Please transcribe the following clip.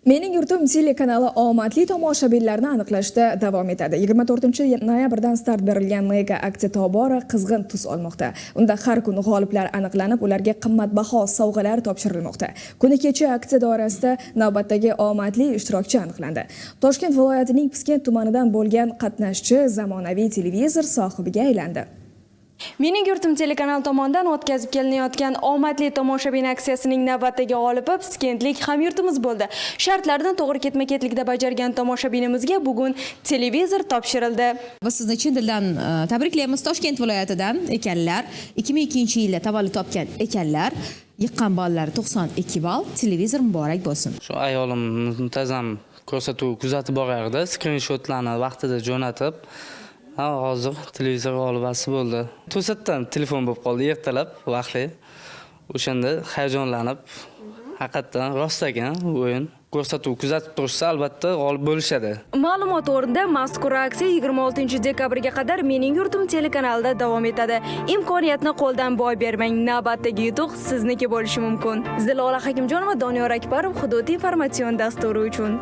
Mening yurtim telekanali omadli tomoshabinlarni aniqlashda davom etadi. 24-noyabrdan start berilgan mega aksiya tobora qizg'in tus olmoqda. Unda har kuni g'oliblar aniqlanib, ularga qimmatbaho sovg'alar topshirilmoqda. Kuni kecha aksiya doirasida navbatdagi omadli ishtirokchi aniqlandi. Toshkent viloyatining Piskent tumanidan bo'lgan qatnashchi zamonaviy televizor sohibiga aylandi. Mening yurtim telekanal tomonidan o'tkazib kelinayotgan omadli tomoshabin aksiyasining navbatdagi g'olibi piskentlik hamyurtimiz bo'ldi. Shartlardan to'g'ri ketma-ketlikda bajargan tomoshabinimizga bugun televizor topshirildi. Biz sizni chin dildan tabriklaymiz. Toshkent viloyatidan ekanlar, 2002-yilda tavallud topgan ekanlar. Yiqqan ballari 92 ball. Televizor muborak bo'lsin. Shu ayolim muntazam ko'rsatuv kuzatib borardi, skrinshotlarni vaqtida jo'natib, hozir televizor g'olibasi bo'ldi. To'satdan telefon bo'lib qoldi ertalab vaqtli. O'shanda hayajonlanib, haqiqatan rost ekan o'yin. Ko'rsatuv kuzatib turishsa albatta g'olib bo'lishadi. Ma'lumot o'rnida mazkur aksiya 26-dekabrga qadar Mening yurtim telekanalida davom etadi. Imkoniyatni qo'ldan boy bermang. Navbatdagi yutuq sizniki bo'lishi mumkin. Zilola Hakimjonova, Doniyor Akbarov, Hududiy informatsion dasturi uchun.